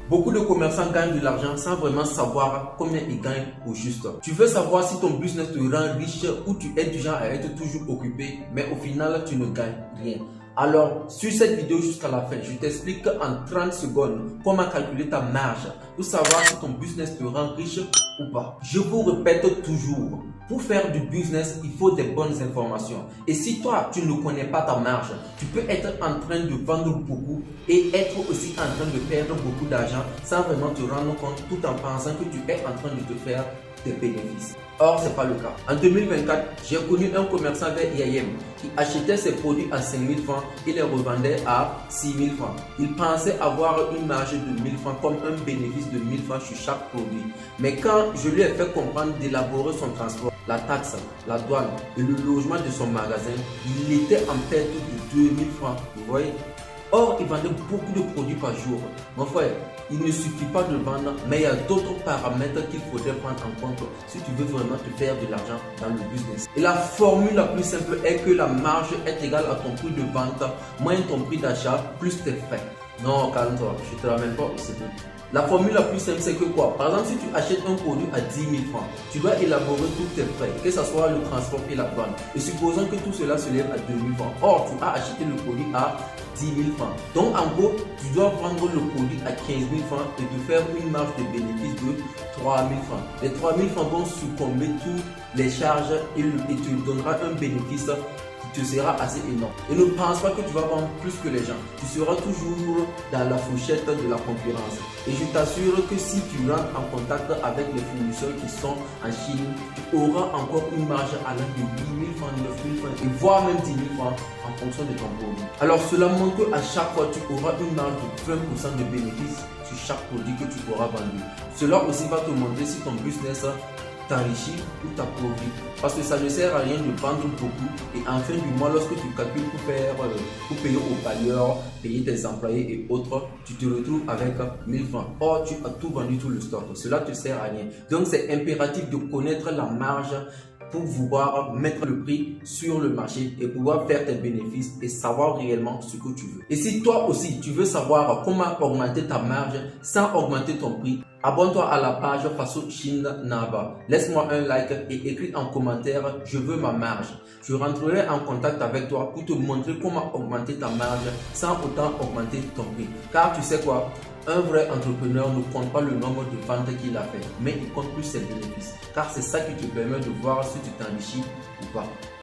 Beaucoup de commerçants gagnent de l'argent sans vraiment savoir combien ils gagnent au juste. Tu veux savoir si ton business te rend riche ou tu es du genre à être toujours occupé, mais au final tu ne gagnes rien. Alors, sur cette vidéo jusqu'à la fin, je t'explique en 30 secondes comment calculer ta marge pour savoir si ton business te rend riche ou pas. Je vous répète toujours, pour faire du business, il faut des bonnes informations. Et si toi, tu ne connais pas ta marge, tu peux être en train de vendre beaucoup et être aussi en train de perdre beaucoup d'argent sans vraiment te rendre compte tout en pensant que tu es en train de te faire des bénéfices. Or, ce n'est pas le cas. En 2024, j'ai connu un commerçant vers IAM qui achetait ses produits à 5 000 francs et les revendait à 6 000 francs. Il pensait avoir une marge de 1 000 francs comme un bénéfice de 1 000 francs sur chaque produit. Mais quand je lui ai fait comprendre d'élaborer son transport, la taxe, la douane et le logement de son magasin, il était en perte de 2 000 francs. Vous voyez? Or, il vendait beaucoup de produits par jour. Mon frère, il ne suffit pas de vendre, mais il y a d'autres paramètres qu'il faudrait prendre en compte si tu veux vraiment te faire de l'argent dans le business. Et la formule la plus simple est que la marge est égale à ton prix de vente moins ton prix d'achat plus tes frais. Non, calme-toi, je ne te ramène pas au secret. La formule la plus simple, c'est que quoi? Par exemple, si tu achètes un produit à 10 000 francs, tu dois élaborer tous tes frais, que ce soit le transport et la douane. Et supposons que tout cela se lève à 2 000 francs. Or, tu as acheté le produit à 10 000 francs. Donc, en gros, tu dois vendre le produit à 15 000 francs et te faire une marge de bénéfice de 3 000 francs. Les 3 000 francs vont succomber toutes les charges et tu donneras un bénéfice qui te sera assez énorme. Et ne pense pas que tu vas vendre plus que les gens. Tu seras toujours dans la fourchette de la concurrence. Et je t'assure que si tu rentres en contact avec les fournisseurs qui sont en Chine, tu auras encore une marge allant de 8 000 francs, 9 000 francs et voire même 10 000 francs en fonction de ton produit. Alors cela montre qu'à chaque fois, tu auras une marge de 20% de bénéfice sur chaque produit que tu auras vendu. Cela aussi va te montrer si ton business t'enrichit ou t'appauvrit. Parce que ça ne sert à rien de vendre beaucoup et en fin du mois, lorsque tu calcules pour payer au palieur, payer tes employés et autres, tu te retrouves avec 1000 francs. Or, tu as tout vendu, tout le stock. Cela ne te sert à rien. Donc, c'est impératif de connaître la marge pour pouvoir mettre le prix sur le marché et pouvoir faire tes bénéfices et savoir réellement ce que tu veux. Et si toi aussi, tu veux savoir comment augmenter ta marge sans augmenter ton prix, abonne-toi à la page Faso Chine Naba. Laisse-moi un like et écris en commentaire « Je veux ma marge ». Je rentrerai en contact avec toi pour te montrer comment augmenter ta marge sans autant augmenter ton prix. Car tu sais quoi? Un vrai entrepreneur ne compte pas le nombre de ventes qu'il a fait, mais il compte plus ses bénéfices. Car c'est ça qui te permet de voir si tu t'enrichis ou pas.